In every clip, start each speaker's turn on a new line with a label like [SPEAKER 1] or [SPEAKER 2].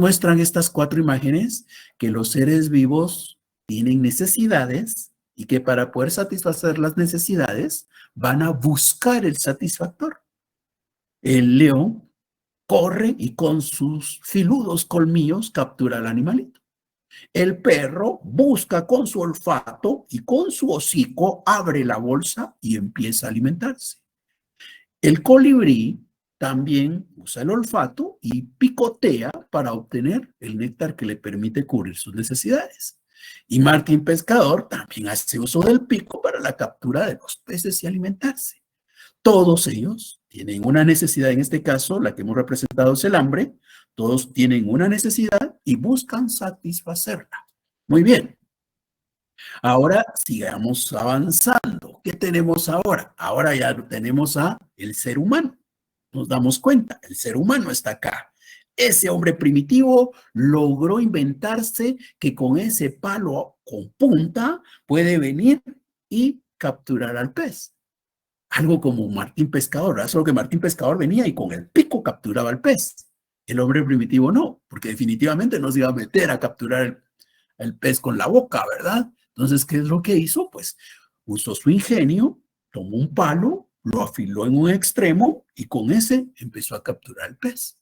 [SPEAKER 1] Muestran estas 4 imágenes que los seres vivos tienen necesidades y que para poder satisfacer las necesidades van a buscar el satisfactor. El león corre y con sus filudos colmillos captura al animalito. El perro busca con su olfato y con su hocico abre la bolsa y empieza a alimentarse. El colibrí también usa el olfato y picotea para obtener el néctar que le permite cubrir sus necesidades. Y Martín Pescador también hace uso del pico para la captura de los peces y alimentarse. Todos ellos tienen una necesidad, en este caso, la que hemos representado es el hambre. Todos tienen una necesidad y buscan satisfacerla. Muy bien. Ahora sigamos avanzando. ¿Qué tenemos ahora? Ahora ya tenemos a el ser humano. Nos damos cuenta, el ser humano está acá. Ese hombre primitivo logró inventarse que con ese palo con punta puede venir y capturar al pez. Algo como Martín Pescador, ¿verdad? Solo que Martín Pescador venía y con el pico capturaba al pez. El hombre primitivo no, porque definitivamente no se iba a meter a capturar el pez con la boca, ¿verdad? Entonces, ¿qué es lo que hizo? Pues usó su ingenio, tomó un palo, lo afiló en un extremo y con ese empezó a capturar el pez.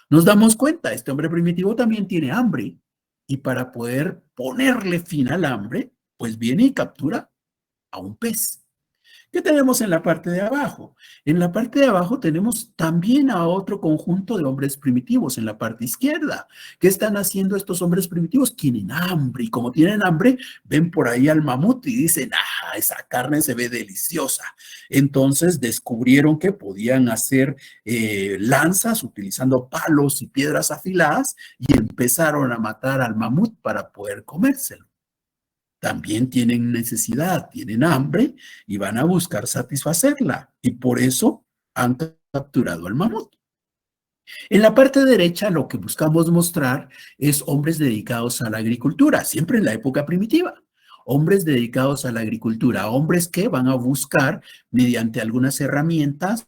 [SPEAKER 1] Nos damos cuenta, este hombre primitivo también tiene hambre y para poder ponerle fin al hambre, pues viene y captura a un pez. ¿Qué tenemos en la parte de abajo? En la parte de abajo tenemos también a otro conjunto de hombres primitivos en la parte izquierda. ¿Qué están haciendo estos hombres primitivos? Tienen hambre y como tienen hambre, ven por ahí al mamut y dicen, ah, esa carne se ve deliciosa. Entonces descubrieron que podían hacer lanzas utilizando palos y piedras afiladas y empezaron a matar al mamut para poder comérselo. También tienen necesidad, tienen hambre y van a buscar satisfacerla. Y por eso han capturado al mamut. En la parte derecha lo que buscamos mostrar es hombres dedicados a la agricultura, siempre en la época primitiva. Hombres dedicados a la agricultura, hombres que van a buscar mediante algunas herramientas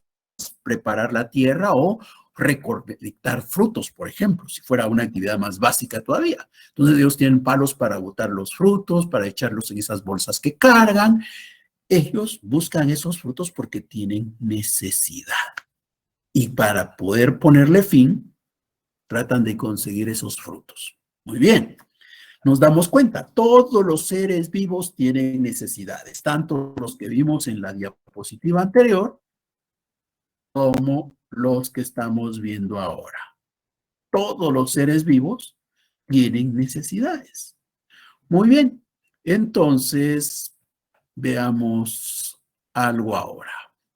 [SPEAKER 1] preparar la tierra o recolectar frutos, por ejemplo, si fuera una actividad más básica todavía. Entonces ellos tienen palos para botar los frutos, para echarlos en esas bolsas que cargan. Ellos buscan esos frutos porque tienen necesidad. Y para poder ponerle fin, tratan de conseguir esos frutos. Muy bien. Nos damos cuenta, todos los seres vivos tienen necesidades, tanto los que vimos en la diapositiva anterior como los que estamos viendo ahora. Todos los seres vivos tienen necesidades. Muy bien, entonces veamos algo ahora.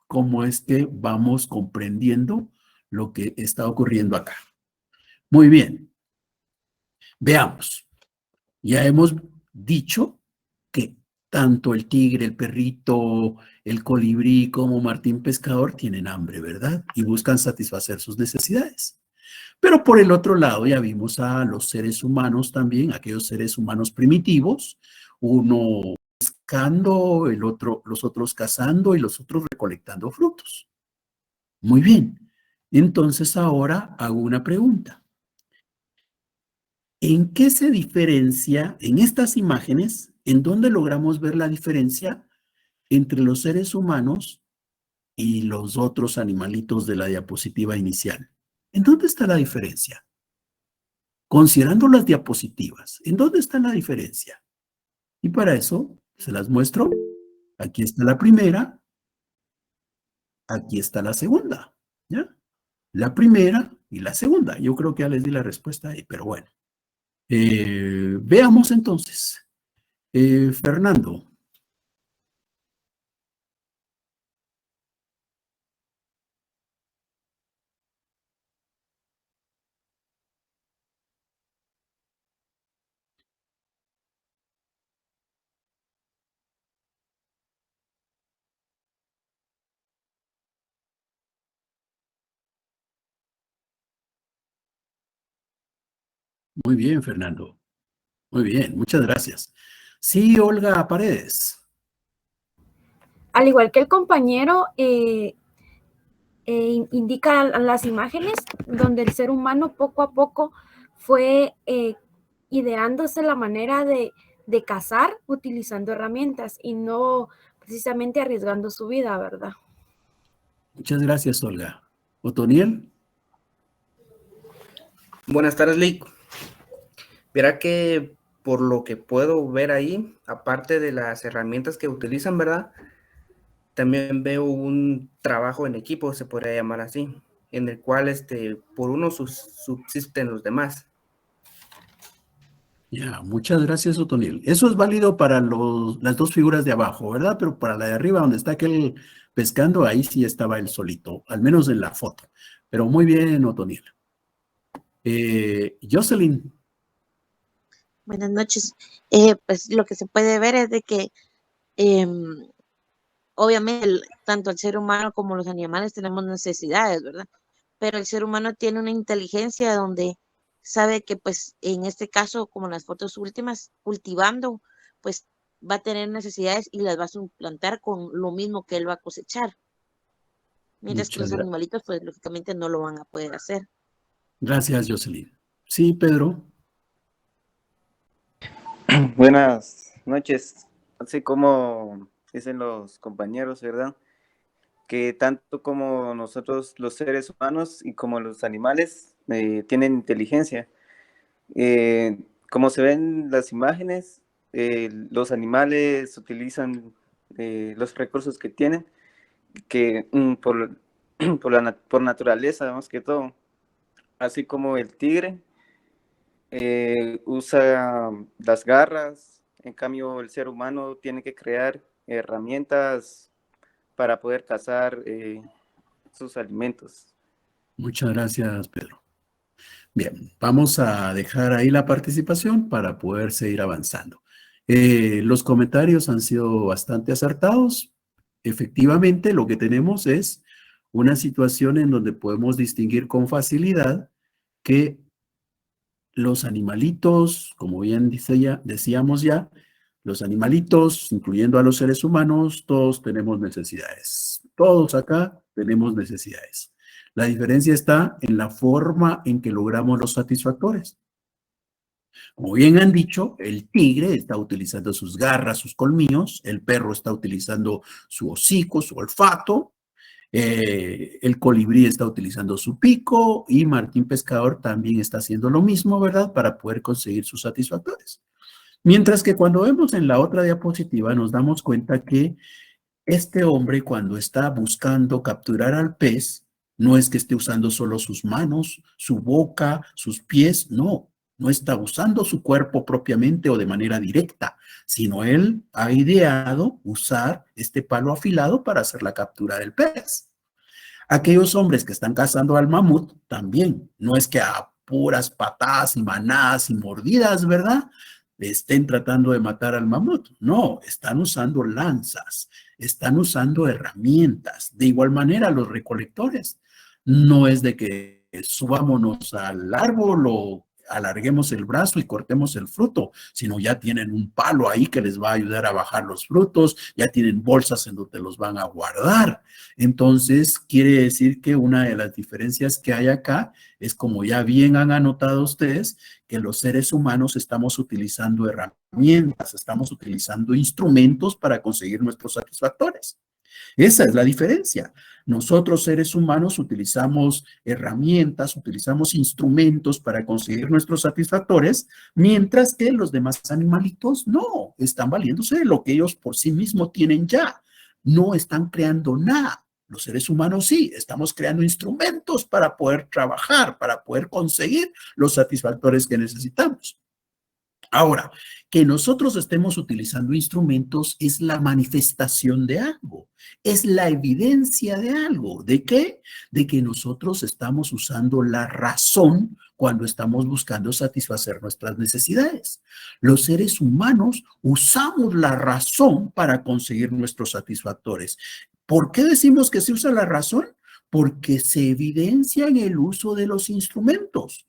[SPEAKER 1] ¿Cómo es que vamos comprendiendo lo que está ocurriendo acá? Muy bien, veamos. Ya hemos dicho que tanto el tigre, el perrito, el colibrí como Martín Pescador tienen hambre, ¿verdad? Y buscan satisfacer sus necesidades. Pero por el otro lado ya vimos a los seres humanos también, aquellos seres humanos primitivos, uno pescando, el otro, los otros cazando y los otros recolectando frutos. Muy bien. Entonces ahora hago una pregunta. ¿En qué se diferencia en estas imágenes? ¿En dónde logramos ver la diferencia entre los seres humanos y los otros animalitos de la diapositiva inicial? ¿En dónde está la diferencia? Considerando las diapositivas, ¿en dónde está la diferencia? Y para eso se las muestro. Aquí está la primera, aquí está la segunda, ¿ya? La primera y la segunda. Yo creo que ya les di la respuesta ahí, pero bueno. Veamos entonces. Fernando. Muy bien, Fernando. Muy bien, muchas gracias. Sí, Olga Paredes.
[SPEAKER 2] Al igual que el compañero, indica las imágenes donde el ser humano poco a poco fue ideándose la manera de cazar utilizando herramientas y no precisamente arriesgando su vida, ¿verdad?
[SPEAKER 1] Muchas gracias, Olga. Otoniel.
[SPEAKER 3] Buenas tardes, Lick. Verá que por lo que puedo ver ahí, aparte de las herramientas que utilizan, ¿verdad? También veo un trabajo en equipo, se podría llamar así, en el cual por uno subsisten los demás.
[SPEAKER 1] Ya, muchas gracias, Otoniel. Eso es válido para las dos figuras de abajo, ¿verdad? Pero para la de arriba, donde está aquel pescando, ahí sí estaba él solito, al menos en la foto. Pero muy bien, Otoniel. Jocelyn.
[SPEAKER 4] Buenas noches. Pues lo que se puede ver es de que obviamente tanto el ser humano como los animales tenemos necesidades, ¿verdad? Pero el ser humano tiene una inteligencia donde sabe que pues en este caso, como las fotos últimas, cultivando, pues va a tener necesidades y las va a suplantar con lo mismo que él va a cosechar. Mientras que los animalitos pues lógicamente no lo van a poder hacer.
[SPEAKER 1] Gracias, Jocelyn. Sí, Pedro.
[SPEAKER 5] Buenas noches. Así como dicen los compañeros, ¿verdad? Que tanto como nosotros los seres humanos y como los animales tienen inteligencia. Como se ven las imágenes, los animales utilizan los recursos que tienen, que por naturaleza, más que todo, así como el tigre usa las garras. En cambio, el ser humano tiene que crear herramientas para poder cazar sus alimentos.
[SPEAKER 1] Muchas gracias, Pedro. Bien, vamos a dejar ahí la participación para poder seguir avanzando. Los comentarios han sido bastante acertados. Efectivamente, lo que tenemos es una situación en donde podemos distinguir con facilidad que los animalitos, como bien decíamos ya, los animalitos, incluyendo a los seres humanos, todos tenemos necesidades. Todos acá tenemos necesidades. La diferencia está en la forma en que logramos los satisfactores. Como bien han dicho, el tigre está utilizando sus garras, sus colmillos, el perro está utilizando su hocico, su olfato, el colibrí está utilizando su pico y Martín Pescador también está haciendo lo mismo, ¿verdad? Para poder conseguir sus satisfactores. Mientras que cuando vemos en la otra diapositiva nos damos cuenta que este hombre cuando está buscando capturar al pez, no es que esté usando solo sus manos, su boca, sus pies, no está usando su cuerpo propiamente o de manera directa, sino él ha ideado usar este palo afilado para hacer la captura del pez. Aquellos hombres que están cazando al mamut también, no es que a puras patadas y manadas y mordidas, ¿verdad? Estén tratando de matar al mamut. No, están usando lanzas, están usando herramientas. De igual manera, los recolectores. No es de que subámonos al árbol o alarguemos el brazo y cortemos el fruto, sino ya tienen un palo ahí que les va a ayudar a bajar los frutos, ya tienen bolsas en donde los van a guardar. Entonces, quiere decir que una de las diferencias que hay acá es, como ya bien han anotado ustedes, que los seres humanos estamos utilizando herramientas, estamos utilizando instrumentos para conseguir nuestros satisfactores. Esa es la diferencia. Nosotros, seres humanos, utilizamos herramientas, utilizamos instrumentos para conseguir nuestros satisfactores, mientras que los demás animalitos no, están valiéndose de lo que ellos por sí mismos tienen ya. No están creando nada. Los seres humanos sí, estamos creando instrumentos para poder trabajar, para poder conseguir los satisfactores que necesitamos. Ahora, que nosotros estemos utilizando instrumentos es la manifestación de algo, es la evidencia de algo. ¿De qué? De que nosotros estamos usando la razón cuando estamos buscando satisfacer nuestras necesidades. Los seres humanos usamos la razón para conseguir nuestros satisfactores. ¿Por qué decimos que se usa la razón? Porque se evidencia en el uso de los instrumentos.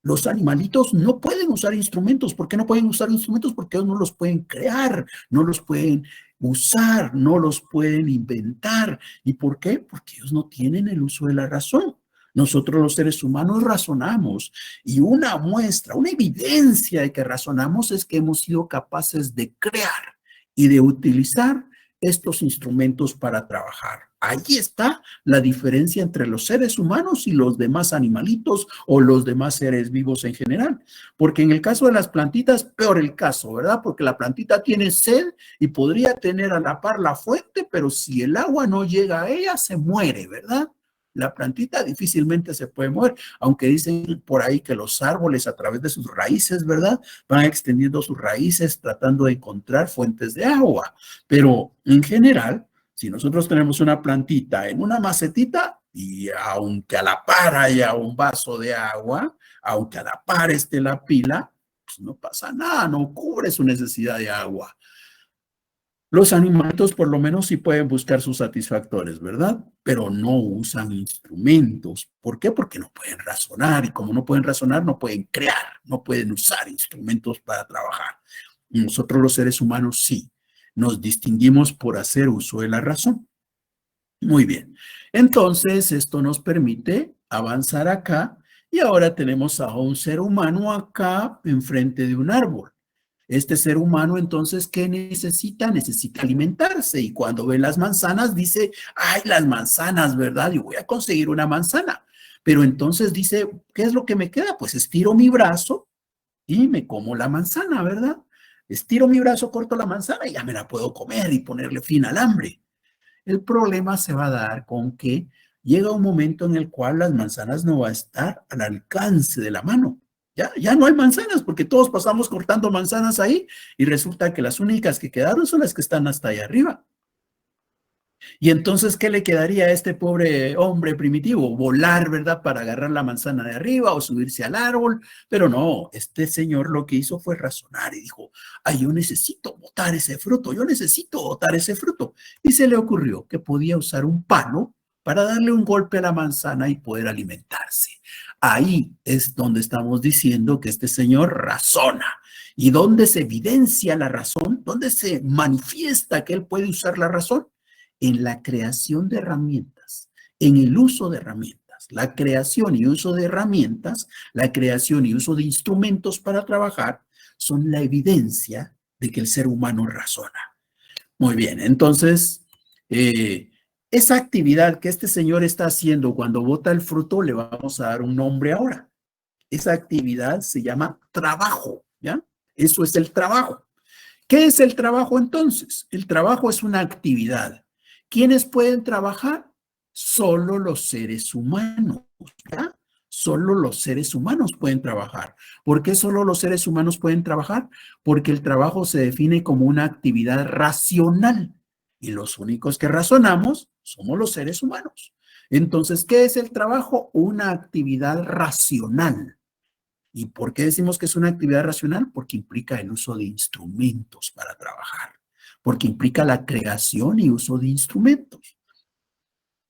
[SPEAKER 1] Los animalitos no pueden usar instrumentos. ¿Por qué no pueden usar instrumentos? Porque ellos no los pueden crear, no los pueden usar, no los pueden inventar. ¿Y por qué? Porque ellos no tienen el uso de la razón. Nosotros los seres humanos razonamos y una muestra, una evidencia de que razonamos es que hemos sido capaces de crear y de utilizar estos instrumentos para trabajar. Ahí está la diferencia entre los seres humanos y los demás animalitos o los demás seres vivos en general. Porque en el caso de las plantitas, peor el caso, ¿verdad? Porque la plantita tiene sed y podría tener a la par la fuente, pero si el agua no llega a ella, se muere, ¿verdad? La plantita difícilmente se puede mover, aunque dicen por ahí que los árboles a través de sus raíces, ¿verdad? Van extendiendo sus raíces tratando de encontrar fuentes de agua. Pero en general, si nosotros tenemos una plantita en una macetita y aunque a la par haya un vaso de agua, aunque a la par esté la pila, pues no pasa nada, no cubre su necesidad de agua. Los animalitos por lo menos sí pueden buscar sus satisfactores, ¿verdad? Pero no usan instrumentos. ¿Por qué? Porque no pueden razonar y como no pueden razonar, no pueden crear, no pueden usar instrumentos para trabajar. Nosotros los seres humanos sí, nos distinguimos por hacer uso de la razón. Muy bien. Entonces, esto nos permite avanzar acá y ahora tenemos a un ser humano acá enfrente de un árbol. Este ser humano, entonces, ¿qué necesita? Necesita alimentarse. Y cuando ve las manzanas, dice, ay, las manzanas, ¿verdad? Y voy a conseguir una manzana. Pero entonces dice, ¿qué es lo que me queda? Pues estiro mi brazo y me como la manzana, ¿verdad? Estiro mi brazo, corto la manzana y ya me la puedo comer y ponerle fin al hambre. El problema se va a dar con que llega un momento en el cual las manzanas no va a estar al alcance de la mano. Ya no hay manzanas porque todos pasamos cortando manzanas ahí y resulta que las únicas que quedaron son las que están hasta allá arriba. Y entonces, ¿qué le quedaría a este pobre hombre primitivo? Volar, ¿verdad? Para agarrar la manzana de arriba o subirse al árbol. Pero no, este señor lo que hizo fue razonar y dijo, ay, yo necesito botar ese fruto, yo necesito botar ese fruto. Y se le ocurrió que podía usar un palo para darle un golpe a la manzana y poder alimentarse. Ahí es donde estamos diciendo que este señor razona. ¿Y dónde se evidencia la razón? ¿Dónde se manifiesta que él puede usar la razón? En la creación de herramientas, en el uso de herramientas, la creación y uso de herramientas, la creación y uso de instrumentos para trabajar son la evidencia de que el ser humano razona. Muy bien, entonces, esa actividad que este señor está haciendo cuando bota el fruto, le vamos a dar un nombre ahora. Esa actividad se llama trabajo, ¿ya? Eso es el trabajo. ¿Qué es el trabajo entonces? El trabajo es una actividad. ¿Quiénes pueden trabajar? Solo los seres humanos, ¿ya? Solo los seres humanos pueden trabajar. ¿Por qué solo los seres humanos pueden trabajar? Porque el trabajo se define como una actividad racional y los únicos que razonamos somos los seres humanos. Entonces, ¿qué es el trabajo? Una actividad racional. ¿Y por qué decimos que es una actividad racional? Porque implica el uso de instrumentos para trabajar, porque implica la creación y uso de instrumentos.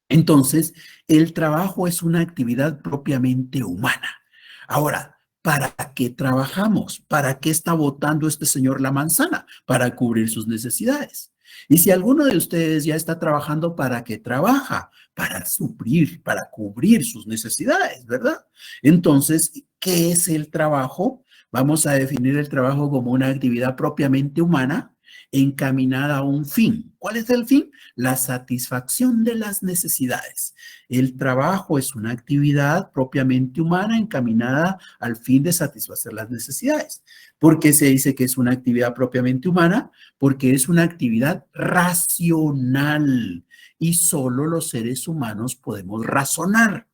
[SPEAKER 1] Entonces, el trabajo es una actividad propiamente humana. Ahora, ¿para qué trabajamos? ¿Para qué está botando este señor la manzana? Para cubrir sus necesidades. Y si alguno de ustedes ya está trabajando, ¿para qué trabaja? Para suplir, para cubrir sus necesidades, ¿verdad? Entonces, ¿qué es el trabajo? Vamos a definir el trabajo como una actividad propiamente humana encaminada a un fin. ¿Cuál es el fin? La satisfacción de las necesidades. El trabajo es una actividad propiamente humana encaminada al fin de satisfacer las necesidades. ¿Por qué se dice que es una actividad propiamente humana? Porque es una actividad racional y solo los seres humanos podemos razonar.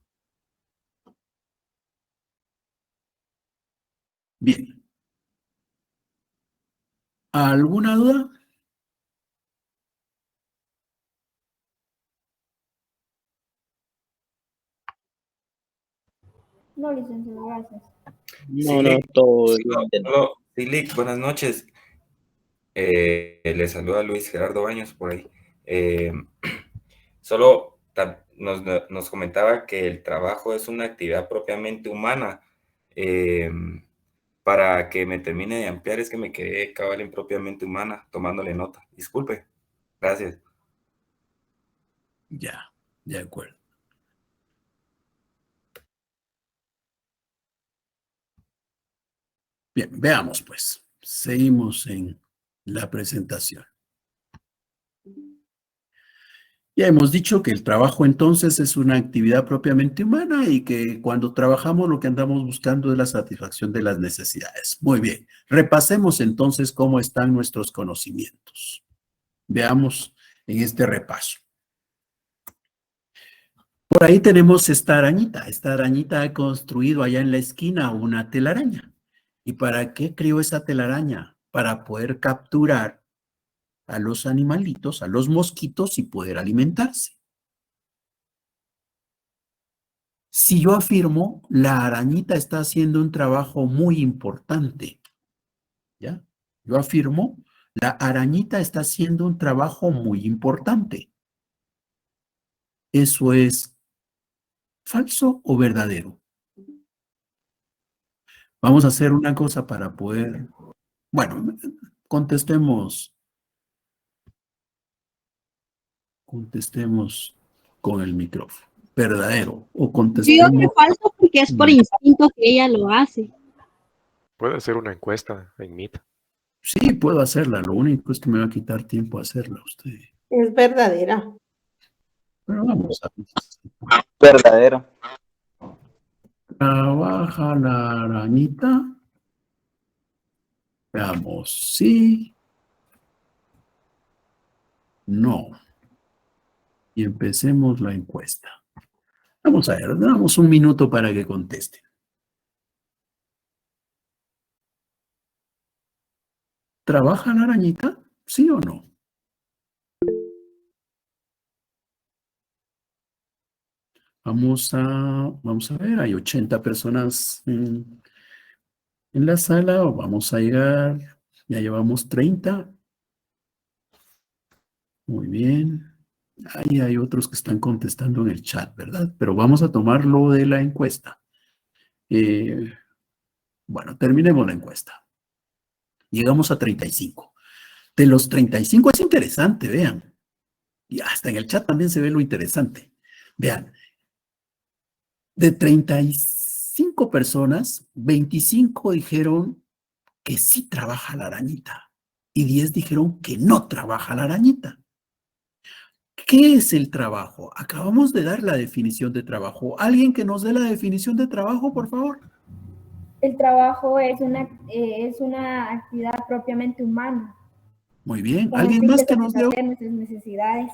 [SPEAKER 1] Bien. ¿Alguna duda?
[SPEAKER 2] No, licenciado, gracias.
[SPEAKER 6] No, todo bien.
[SPEAKER 7] Buenas noches. Le saluda Luis Gerardo Baños por ahí. Solo nos comentaba que el trabajo es una actividad propiamente humana. Para que me termine de ampliar, es que me quedé cabal en propiamente humana, tomándole nota. Disculpe. Gracias.
[SPEAKER 1] Ya, de acuerdo. Bien, veamos pues. Seguimos en la presentación. Ya hemos dicho que el trabajo entonces es una actividad propiamente humana y que cuando trabajamos lo que andamos buscando es la satisfacción de las necesidades. Muy bien, repasemos entonces cómo están nuestros conocimientos. Veamos en este repaso. Por ahí tenemos esta arañita. Esta arañita ha construido allá en la esquina una telaraña. ¿Y para qué creó esa telaraña? Para poder capturar a los animalitos, a los mosquitos y poder alimentarse. Si yo afirmo, la arañita está haciendo un trabajo muy importante, ¿ya? Yo afirmo, la arañita está haciendo un trabajo muy importante. ¿Eso es falso o verdadero? Vamos a hacer una cosa para poder, bueno, contestemos con el micrófono. ¿Verdadero? O
[SPEAKER 8] Digo que
[SPEAKER 1] contestemos.
[SPEAKER 8] falso porque es por instinto que ella lo hace.
[SPEAKER 9] Puede hacer una encuesta en Meet.
[SPEAKER 1] Sí, puedo hacerla. Lo único es que me va a quitar tiempo hacerla usted.
[SPEAKER 10] Es verdadera.
[SPEAKER 1] Pero vamos a ver.
[SPEAKER 5] Verdadero.
[SPEAKER 1] Trabaja la arañita. Veamos, sí. No. Y empecemos la encuesta. Vamos a ver, damos un minuto para que contesten. ¿Trabaja la arañita? ¿Sí o no? Vamos a ver, hay 80 personas en la sala, vamos a llegar, ya llevamos 30. Muy bien. Ahí hay otros que están contestando en el chat, ¿verdad? Pero vamos a tomar lo de la encuesta. Bueno, terminemos la encuesta. Llegamos a 35. De los 35 es interesante, vean. Y hasta en el chat también se ve lo interesante. Vean, de 35 personas, 25 dijeron que sí trabaja la arañita y 10 dijeron que no trabaja la arañita. ¿Qué es el trabajo? Acabamos de dar la definición de trabajo. ¿Alguien que nos dé la definición de trabajo, por favor?
[SPEAKER 11] El trabajo es una actividad propiamente humana.
[SPEAKER 1] Muy bien.
[SPEAKER 11] Con el
[SPEAKER 1] ¿Alguien
[SPEAKER 11] fin
[SPEAKER 1] más
[SPEAKER 11] de
[SPEAKER 1] que nos dé?
[SPEAKER 11] satisfacer nuestras necesidades.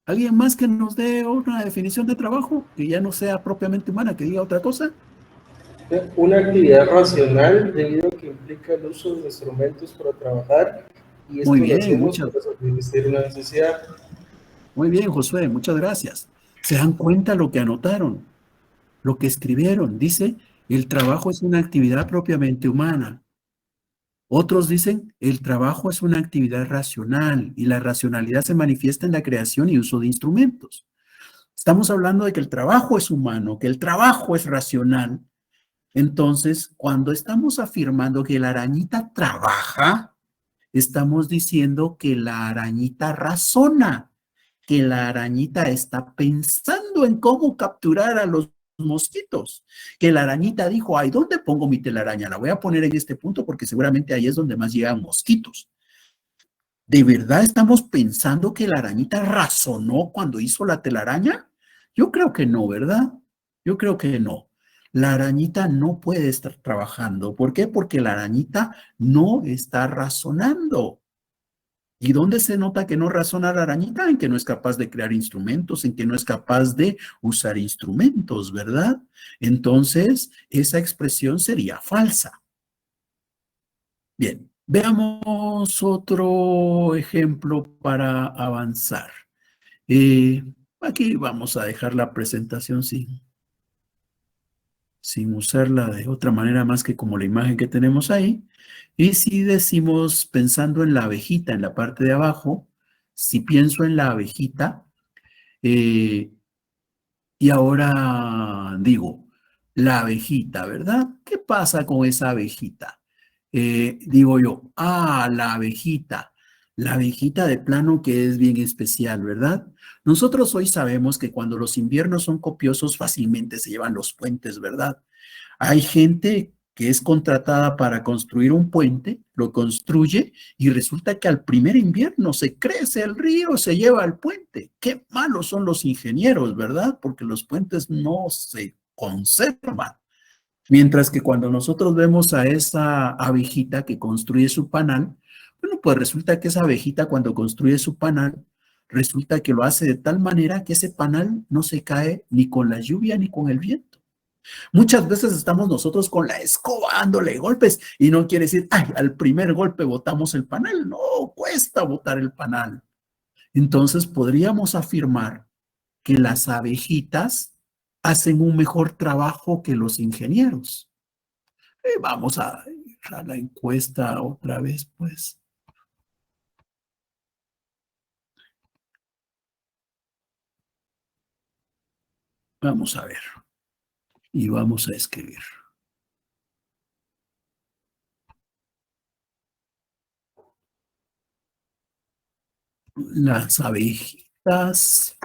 [SPEAKER 1] ¿Alguien más que nos dé una definición de trabajo que ya no sea propiamente humana, que diga otra cosa?
[SPEAKER 12] Una actividad racional debido a que implica el uso de instrumentos para trabajar y esto
[SPEAKER 1] Muy
[SPEAKER 12] lo
[SPEAKER 1] bien,
[SPEAKER 12] hacemos para satisfacer una necesidad.
[SPEAKER 1] Muy bien, Josué, muchas gracias. ¿Se dan cuenta lo que anotaron? Lo que escribieron. Dice, el trabajo es una actividad propiamente humana. Otros dicen, el trabajo es una actividad racional y la racionalidad se manifiesta en la creación y uso de instrumentos. Estamos hablando de que el trabajo es humano, que el trabajo es racional. Entonces, cuando estamos afirmando que la arañita trabaja, estamos diciendo que la arañita razona, que la arañita está pensando en cómo capturar a los mosquitos, que la arañita dijo, ay, ¿dónde pongo mi telaraña? La voy a poner en este punto porque seguramente ahí es donde más llegan mosquitos. ¿De verdad estamos pensando que la arañita razonó cuando hizo la telaraña? Yo creo que no, ¿verdad? Yo creo que no. La arañita no puede estar trabajando. ¿Por qué? Porque la arañita no está razonando. ¿Y dónde se nota que no razona la arañita? En que no es capaz de crear instrumentos, en que no es capaz de usar instrumentos, ¿verdad? Entonces, esa expresión sería falsa. Bien, veamos otro ejemplo para avanzar. Aquí vamos a dejar la presentación sin usarla de otra manera más que como la imagen que tenemos ahí. Y si decimos, pensando en la abejita en la parte de abajo, si pienso en la abejita, y ahora digo, la abejita, ¿verdad? ¿Qué pasa con esa abejita? Digo yo, la abejita de plano que es bien especial, ¿verdad? Nosotros hoy sabemos que cuando los inviernos son copiosos fácilmente se llevan los puentes, ¿verdad? Hay gente que es contratada para construir un puente, lo construye y resulta que al primer invierno se crece el río, se lleva el puente. Qué malos son los ingenieros, ¿verdad? Porque los puentes no se conservan. Mientras que cuando nosotros vemos a esa abejita que construye su panal, bueno, pues resulta que esa abejita cuando construye su panal, resulta que lo hace de tal manera que ese panal no se cae ni con la lluvia ni con el viento. Muchas veces estamos nosotros con la escoba dándole golpes y no quiere decir, ay, al primer golpe botamos el panal. No, cuesta botar el panal. Entonces podríamos afirmar que las abejitas hacen un mejor trabajo que los ingenieros. Vamos a ir a la encuesta otra vez, pues. Vamos a ver. Y vamos a escribir. Las abejitas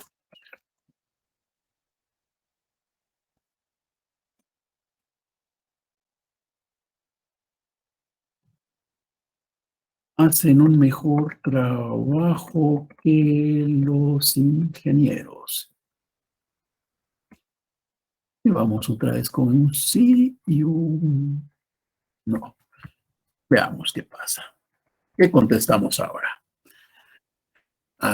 [SPEAKER 1] hacen un mejor trabajo que los ingenieros. Y vamos otra vez con un sí y un no. Veamos qué pasa. ¿Qué contestamos ahora?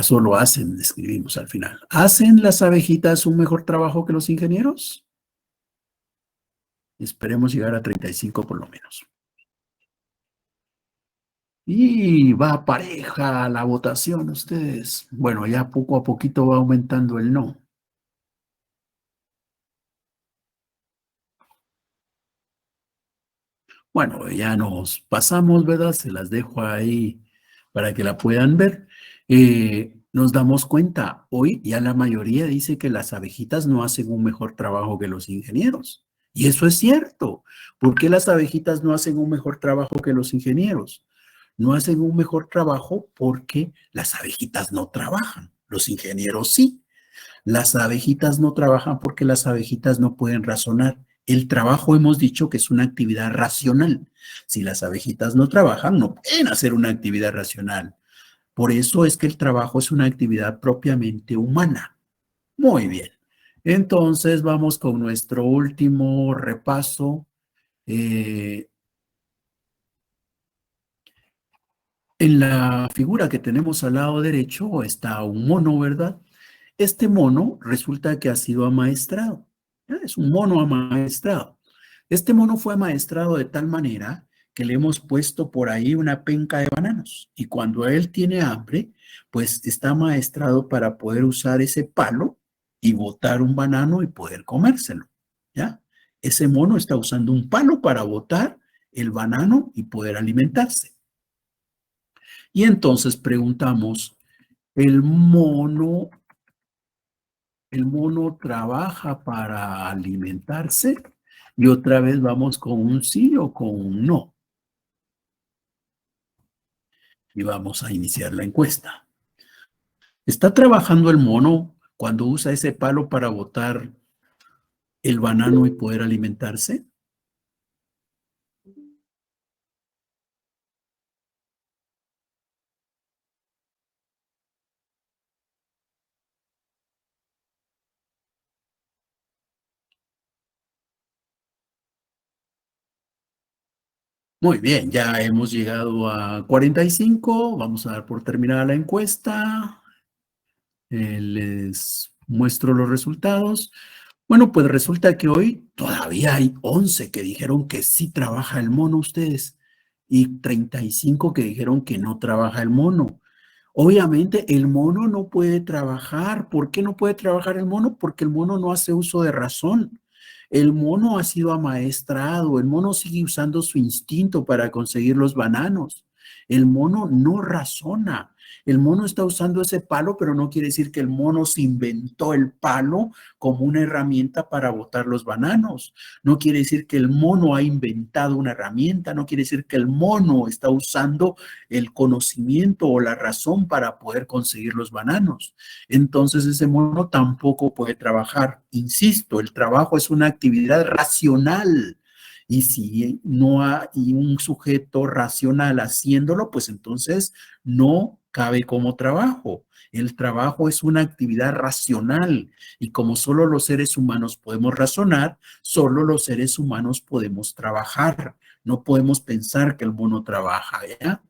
[SPEAKER 1] Solo hacen, escribimos al final. ¿Hacen las abejitas un mejor trabajo que los ingenieros? Esperemos llegar a 35 por lo menos. Y va pareja la votación, ustedes. Bueno, ya poco a poquito va aumentando el no. Bueno, ya nos pasamos, ¿verdad? Se las dejo ahí para que la puedan ver. Nos damos cuenta, hoy ya la mayoría dice que las abejitas no hacen un mejor trabajo que los ingenieros. Y eso es cierto. ¿Por qué las abejitas no hacen un mejor trabajo que los ingenieros? No hacen un mejor trabajo porque las abejitas no trabajan. Los ingenieros sí. Las abejitas no trabajan porque las abejitas no pueden razonar. El trabajo hemos dicho que es una actividad racional. Si las abejitas no trabajan, no pueden hacer una actividad racional. Por eso es que el trabajo es una actividad propiamente humana. Muy bien. Entonces vamos con nuestro último repaso. En la figura que tenemos al lado derecho está un mono, ¿verdad? Este mono resulta que ha sido amaestrado. Es un mono amaestrado. Este mono fue amaestrado de tal manera que le hemos puesto por ahí una penca de bananos. Y cuando él tiene hambre, pues está amaestrado para poder usar ese palo y botar un banano y poder comérselo. ¿Ya? Ese mono está usando un palo para botar el banano y poder alimentarse. Y entonces preguntamos, ¿el mono trabaja para alimentarse? Y otra vez vamos con un sí o con un no. Y vamos a iniciar la encuesta. ¿Está trabajando el mono cuando usa ese palo para botar el banano y poder alimentarse? Muy bien, ya hemos llegado a 45. Vamos a dar por terminada la encuesta. Les muestro los resultados. Bueno, pues resulta que hoy todavía hay 11 que dijeron que sí trabaja el mono ustedes y 35 que dijeron que no trabaja el mono. Obviamente el mono no puede trabajar. ¿Por qué no puede trabajar el mono? Porque el mono no hace uso de razón. El mono ha sido amaestrado, el mono sigue usando su instinto para conseguir los bananos. El mono no razona. El mono está usando ese palo, pero no quiere decir que el mono se inventó el palo como una herramienta para botar los bananos. No quiere decir que el mono ha inventado una herramienta, no quiere decir que el mono está usando el conocimiento o la razón para poder conseguir los bananos. Entonces ese mono tampoco puede trabajar. Insisto, el trabajo es una actividad racional. Y si no hay un sujeto racional haciéndolo, pues entonces no cabe como trabajo. El trabajo es una actividad racional y como solo los seres humanos podemos razonar, solo los seres humanos podemos trabajar. No podemos pensar que el mono trabaja, ¿ya?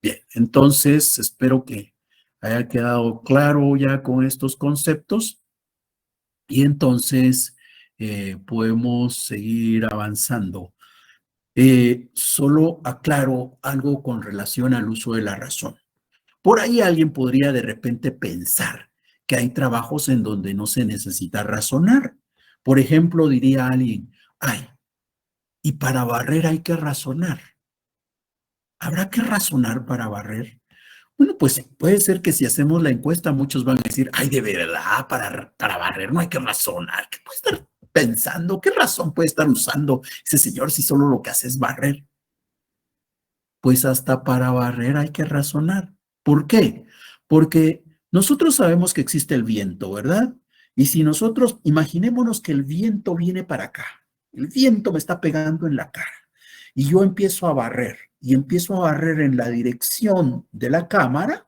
[SPEAKER 1] Bien, entonces espero que haya quedado claro ya con estos conceptos y entonces podemos seguir avanzando. Solo aclaro algo con relación al uso de la razón. Por ahí alguien podría de repente pensar que hay trabajos en donde no se necesita razonar. Por ejemplo, diría alguien, ay, y para barrer hay que razonar. ¿Habrá que razonar para barrer? Bueno, pues puede ser que si hacemos la encuesta, muchos van a decir, ay, de verdad, para barrer no hay que razonar. ¿Qué puede estar pensando? ¿Qué razón puede estar usando ese señor si solo lo que hace es barrer? Pues hasta para barrer hay que razonar. ¿Por qué? Porque nosotros sabemos que existe el viento, ¿verdad? Y si nosotros, imaginémonos que el viento viene para acá, el viento me está pegando en la cara y yo empiezo a barrer y empiezo a barrer en la dirección de la cámara,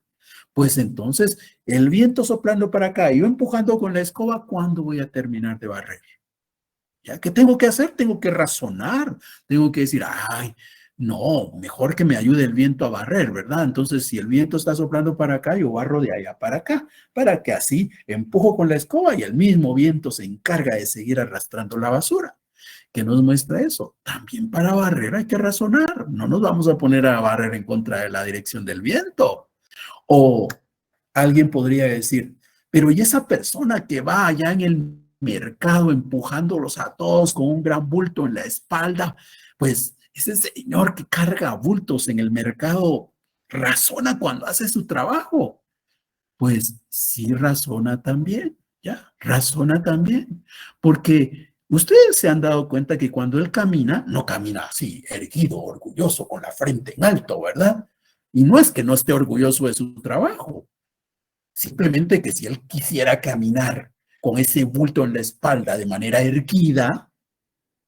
[SPEAKER 1] pues entonces el viento soplando para acá y yo empujando con la escoba, ¿cuándo voy a terminar de barrer? ¿Ya? ¿Qué tengo que hacer? Tengo que razonar, tengo que decir, ay, no, mejor que me ayude el viento a barrer, ¿verdad? Entonces, si el viento está soplando para acá, yo barro de allá para acá, para que así empujo con la escoba y el mismo viento se encarga de seguir arrastrando la basura. ¿Qué nos muestra eso? También para barrer hay que razonar, no nos vamos a poner a barrer en contra de la dirección del viento. O alguien podría decir, pero ¿y esa persona que va allá en el mercado empujándolos a todos con un gran bulto en la espalda? Pues ese señor que carga bultos en el mercado razona cuando hace su trabajo. Pues sí razona también, ¿ya? Razona también. Porque ustedes se han dado cuenta que cuando él camina, no camina así, erguido, orgulloso, con la frente en alto, ¿verdad? Y no es que no esté orgulloso de su trabajo. Simplemente que si él quisiera caminar con ese bulto en la espalda de manera erguida,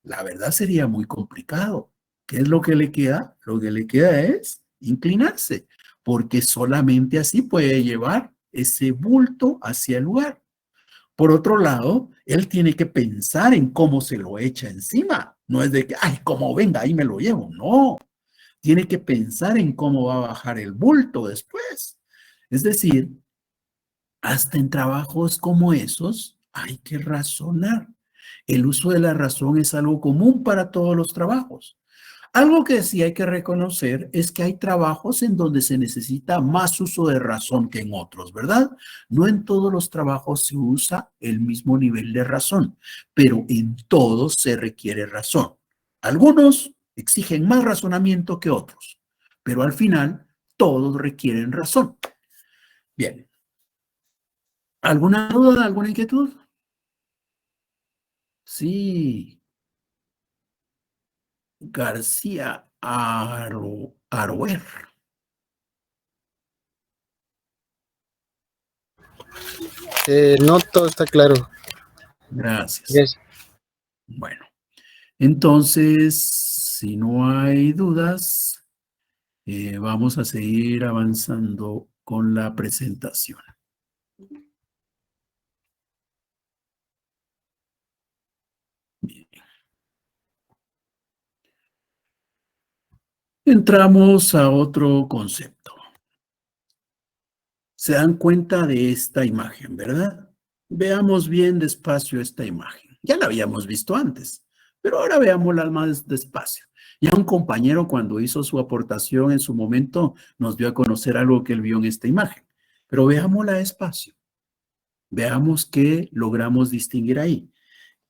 [SPEAKER 1] la verdad sería muy complicado. ¿Qué es lo que le queda? Lo que le queda es inclinarse, porque solamente así puede llevar ese bulto hacia el lugar. Por otro lado, él tiene que pensar en cómo se lo echa encima. No es de que, ay, como venga, ahí me lo llevo. No, tiene que pensar en cómo va a bajar el bulto después. Es decir, hasta en trabajos como esos hay que razonar. El uso de la razón es algo común para todos los trabajos. Algo que sí hay que reconocer es que hay trabajos en donde se necesita más uso de razón que en otros, ¿verdad? No en todos los trabajos se usa el mismo nivel de razón, pero en todos se requiere razón. Algunos exigen más razonamiento que otros, pero al final todos requieren razón. Bien. ¿Alguna duda, alguna inquietud? Sí. García Aroer.
[SPEAKER 10] No, todo está claro.
[SPEAKER 1] Gracias.
[SPEAKER 10] Yes.
[SPEAKER 1] Bueno, entonces, si no hay dudas, vamos a seguir avanzando con la presentación. Bien. Entramos a otro concepto. Se dan cuenta de esta imagen, ¿verdad? Veamos bien despacio esta imagen. Ya la habíamos visto antes, pero ahora veámosla más despacio. Ya un compañero cuando hizo su aportación en su momento nos dio a conocer algo que él vio en esta imagen. Pero veámosla despacio. Veamos qué logramos distinguir ahí.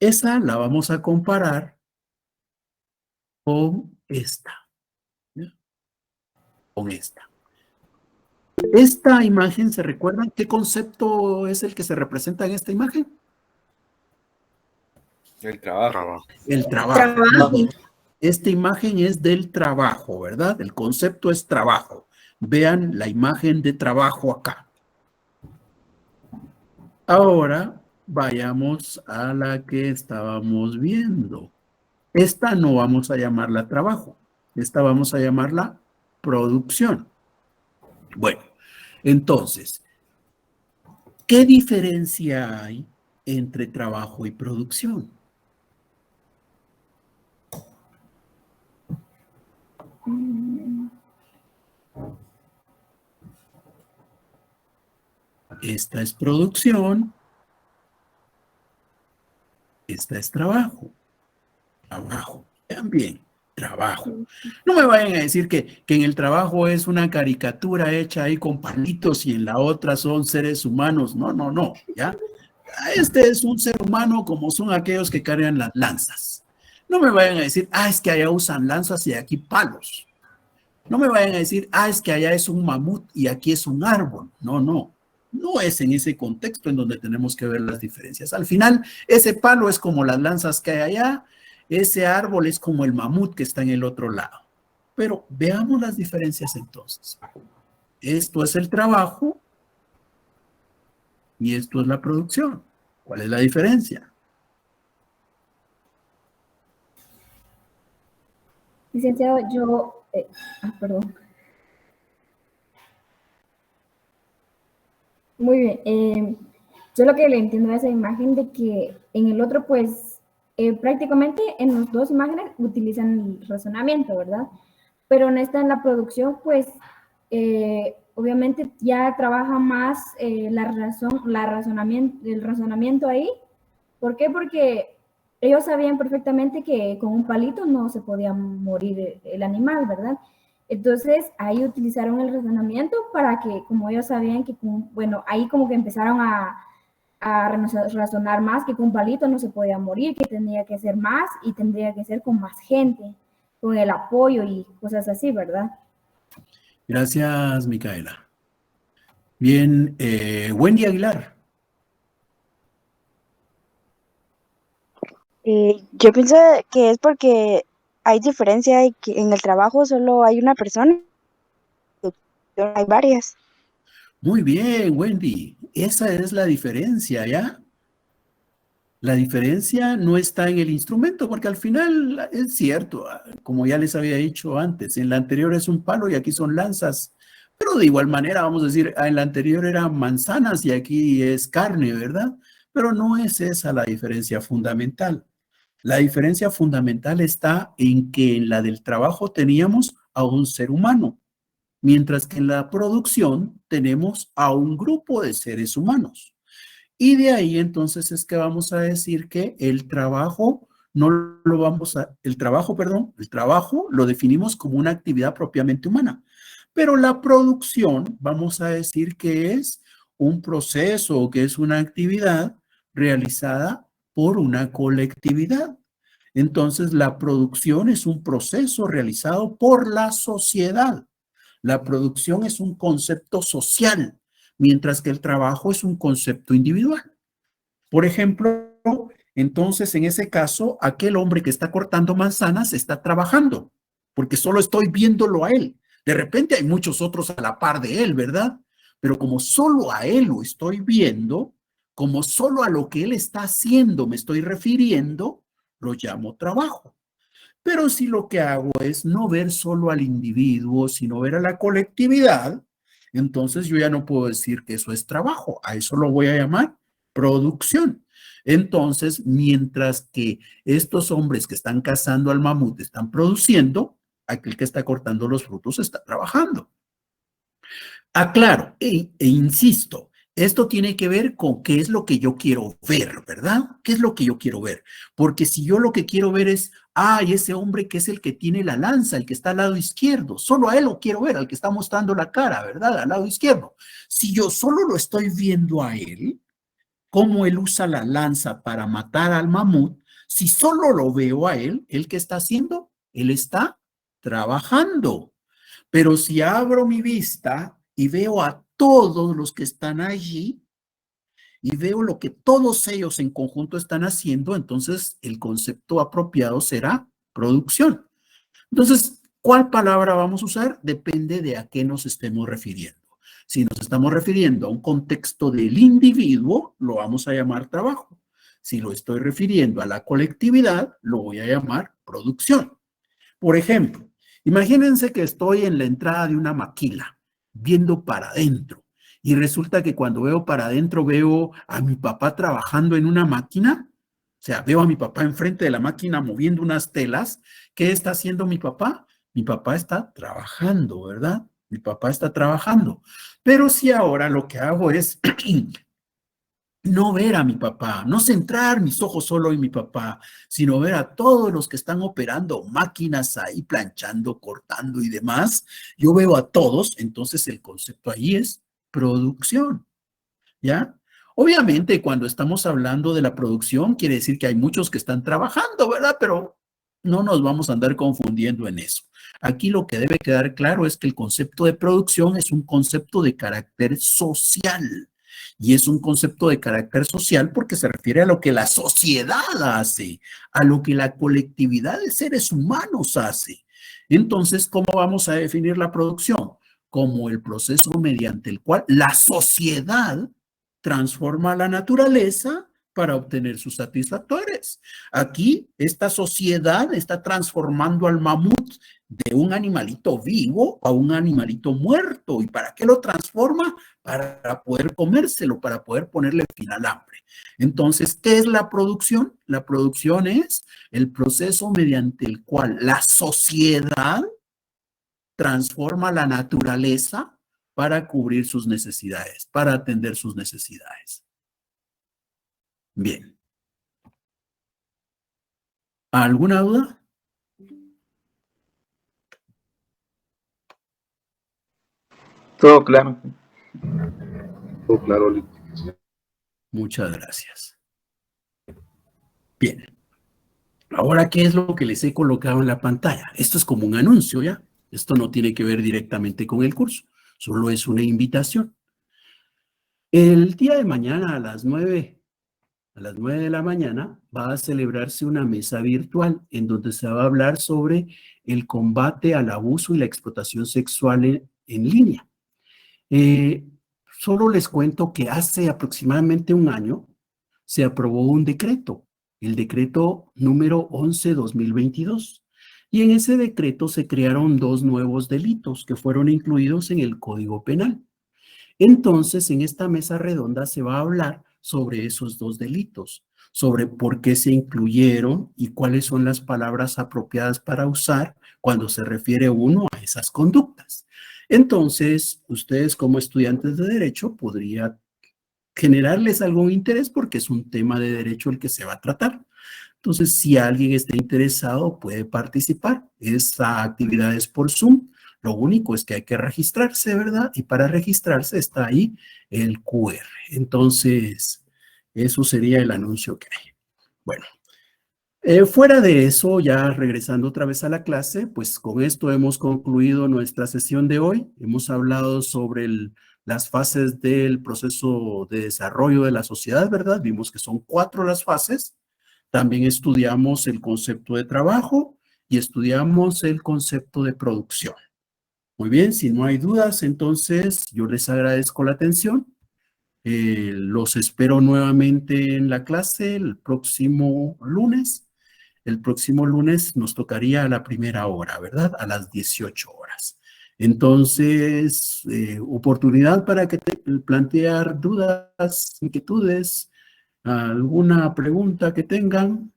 [SPEAKER 1] Esa la vamos a comparar con esta. ¿Ya? Con esta. Esta imagen, ¿se recuerdan qué concepto es el que se representa en esta imagen?
[SPEAKER 7] El trabajo.
[SPEAKER 1] El trabajo. Esta imagen es del trabajo, ¿verdad? El concepto es trabajo. Vean la imagen de trabajo acá. Ahora vayamos a la que estábamos viendo. Esta no vamos a llamarla trabajo, esta vamos a llamarla producción. Bueno, entonces, ¿qué diferencia hay entre trabajo y producción? Esta es producción, esta es trabajo. Trabajo, vean bien, trabajo. No me vayan a decir que en el trabajo es una caricatura hecha ahí con palitos y en la otra son seres humanos. No, no, no, ¿ya? Este es un ser humano como son aquellos que cargan las lanzas. No me vayan a decir, es que allá usan lanzas y aquí palos. No me vayan a decir, es que allá es un mamut y aquí es un árbol. No, no. No es en ese contexto en donde tenemos que ver las diferencias. Al final, ese palo es como las lanzas que hay allá, ese árbol es como el mamut que está en el otro lado. Pero veamos las diferencias entonces. Esto es el trabajo y esto es la producción. ¿Cuál es la diferencia?
[SPEAKER 11] Licenciado, yo, perdón. Muy bien. Yo lo que le entiendo a esa imagen de que en el otro, pues, prácticamente en las dos imágenes utilizan el razonamiento, ¿verdad? Pero en esta, en la producción, pues, obviamente ya trabaja más el razonamiento ahí. ¿Por qué? Porque ellos sabían perfectamente que con un palito no se podía morir el animal, ¿verdad? Entonces, ahí utilizaron el razonamiento para que, como ellos sabían que, bueno, ahí como que empezaron a razonar más, que con un palito no se podía morir, que tendría que ser más y tendría que ser con más gente, con el apoyo y cosas así, ¿verdad?
[SPEAKER 1] Gracias, Micaela. Bien, Wendy Aguilar.
[SPEAKER 13] Yo pienso que es porque hay diferencia y que en el trabajo solo hay una persona, hay varias.
[SPEAKER 1] Muy bien, Wendy. Esa es la diferencia, ¿ya? La diferencia no está en el instrumento, porque al final es cierto, como ya les había dicho antes, en la anterior es un palo y aquí son lanzas, pero de igual manera, vamos a decir, en la anterior eran manzanas y aquí es carne, ¿verdad? Pero no es esa la diferencia fundamental. La diferencia fundamental está en que en la del trabajo teníamos a un ser humano, mientras que en la producción tenemos a un grupo de seres humanos. Y de ahí entonces es que vamos a decir que el trabajo el trabajo lo definimos como una actividad propiamente humana. Pero la producción, vamos a decir que es un proceso o que es una actividad realizada por una colectividad. Entonces, la producción es un proceso realizado por la sociedad. La producción es un concepto social, mientras que el trabajo es un concepto individual. Por ejemplo, entonces, en ese caso, aquel hombre que está cortando manzanas está trabajando, porque solo estoy viéndolo a él. De repente hay muchos otros a la par de él, ¿verdad? Pero como solo a él lo estoy viendo, como solo a lo que él está haciendo me estoy refiriendo, lo llamo trabajo. Pero si lo que hago es no ver solo al individuo, sino ver a la colectividad, entonces yo ya no puedo decir que eso es trabajo. A eso lo voy a llamar producción. Entonces, mientras que estos hombres que están cazando al mamut están produciendo, aquel que está cortando los frutos está trabajando. Aclaro e insisto, esto tiene que ver con qué es lo que yo quiero ver, ¿verdad? ¿Qué es lo que yo quiero ver? Porque si yo lo que quiero ver es, ese hombre que es el que tiene la lanza, el que está al lado izquierdo, solo a él lo quiero ver, al que está mostrando la cara, ¿verdad? Al lado izquierdo. Si yo solo lo estoy viendo a él, cómo él usa la lanza para matar al mamut, si solo lo veo a él, ¿él qué está haciendo? Él está trabajando. Pero si abro mi vista y veo a todos los que están allí y veo lo que todos ellos en conjunto están haciendo, entonces el concepto apropiado será producción. Entonces, ¿cuál palabra vamos a usar? Depende de a qué nos estemos refiriendo. Si nos estamos refiriendo a un contexto del individuo, lo vamos a llamar trabajo. Si lo estoy refiriendo a la colectividad, lo voy a llamar producción. Por ejemplo, imagínense que estoy en la entrada de una maquila, viendo para adentro. Y resulta que cuando veo para adentro veo a mi papá trabajando en una máquina. O sea, veo a mi papá enfrente de la máquina moviendo unas telas. ¿Qué está haciendo mi papá? Mi papá está trabajando, ¿verdad? Mi papá está trabajando. Pero si ahora lo que hago es no ver a mi papá, no centrar mis ojos solo en mi papá, sino ver a todos los que están operando máquinas ahí, planchando, cortando y demás. Yo veo a todos, entonces el concepto ahí es producción, ¿ya? Obviamente, cuando estamos hablando de la producción, quiere decir que hay muchos que están trabajando, ¿verdad? Pero no nos vamos a andar confundiendo en eso. Aquí lo que debe quedar claro es que el concepto de producción es un concepto de carácter social. Y es un concepto de carácter social porque se refiere a lo que la sociedad hace, a lo que la colectividad de seres humanos hace. Entonces, ¿cómo vamos a definir la producción? Como el proceso mediante el cual la sociedad transforma la naturaleza para obtener sus satisfactores. Aquí, esta sociedad está transformando al mamut de un animalito vivo a un animalito muerto. ¿Y para qué lo transforma? Para poder comérselo, para poder ponerle fin al hambre. Entonces, ¿qué es la producción? La producción es el proceso mediante el cual la sociedad transforma la naturaleza para cubrir sus necesidades, para atender sus necesidades. Bien. ¿Alguna duda?
[SPEAKER 6] Todo claro. Todo claro.
[SPEAKER 1] Muchas gracias. Bien. Ahora, ¿qué es lo que les he colocado en la pantalla? Esto es como un anuncio, ¿ya? Esto no tiene que ver directamente con el curso, solo es una invitación. El día de mañana a las 9 de la mañana va a celebrarse una mesa virtual en donde se va a hablar sobre el combate al abuso y la explotación sexual en línea. Solo les cuento que hace aproximadamente un año se aprobó un decreto, el decreto número 11/2022. Y en ese decreto se crearon 2 nuevos delitos que fueron incluidos en el Código Penal. Entonces, en esta mesa redonda se va a hablar sobre esos 2 delitos, sobre por qué se incluyeron y cuáles son las palabras apropiadas para usar cuando se refiere uno a esas conductas. Entonces, ustedes como estudiantes de Derecho podría generarles algún interés porque es un tema de derecho el que se va a tratar. Entonces, si alguien está interesado, puede participar. Esta actividad es por Zoom. Lo único es que hay que registrarse, ¿verdad? Y para registrarse está ahí el QR. Entonces, eso sería el anuncio que hay. Bueno, fuera de eso, ya regresando otra vez a la clase, pues con esto hemos concluido nuestra sesión de hoy. Hemos hablado sobre las fases del proceso de desarrollo de la sociedad, ¿verdad? Vimos que son 4 las fases. También estudiamos el concepto de trabajo y estudiamos el concepto de producción. Muy bien, si no hay dudas, entonces yo les agradezco la atención. Los espero nuevamente en la clase el próximo lunes. El próximo lunes nos tocaría a la primera hora, ¿verdad? A las 18 horas. Entonces, oportunidad para que plantear dudas, inquietudes, alguna pregunta que tengan.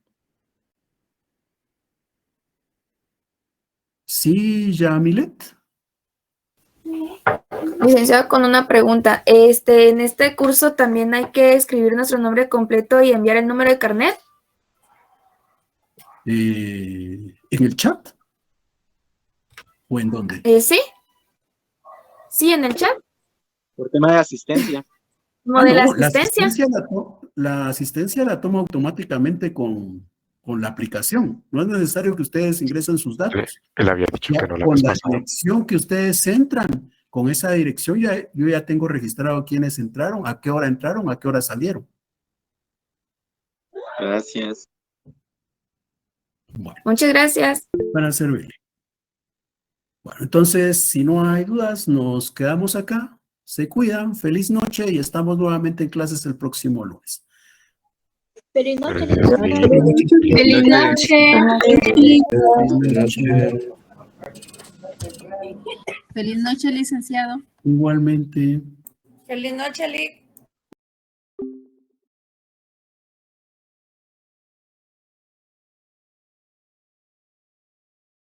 [SPEAKER 1] Sí, Yamilet.
[SPEAKER 14] Licenciado, con una pregunta. En este curso también hay que escribir nuestro nombre completo y enviar el número de carnet.
[SPEAKER 1] ¿En el chat? ¿O en dónde?
[SPEAKER 14] Sí. Sí, en el chat.
[SPEAKER 6] Por tema de asistencia.
[SPEAKER 14] Como de la asistencia.
[SPEAKER 1] La asistencia la toma automáticamente con la aplicación. No es necesario que ustedes ingresen sus datos.
[SPEAKER 9] Él había dicho que no la
[SPEAKER 1] Con la
[SPEAKER 9] pasado.
[SPEAKER 1] dirección que ustedes entran, con esa dirección yo ya tengo registrado quiénes entraron, a qué hora entraron, a qué hora salieron.
[SPEAKER 6] Gracias.
[SPEAKER 1] Bueno,
[SPEAKER 14] Muchas gracias.
[SPEAKER 1] para servirle. Bueno, entonces, si no hay dudas, nos quedamos acá. Se cuidan, feliz noche y estamos nuevamente en clases el próximo lunes.
[SPEAKER 8] Feliz noche.
[SPEAKER 9] Feliz noche.
[SPEAKER 15] Feliz noche, licenciado.
[SPEAKER 1] Igualmente.
[SPEAKER 15] Feliz noche, Lic.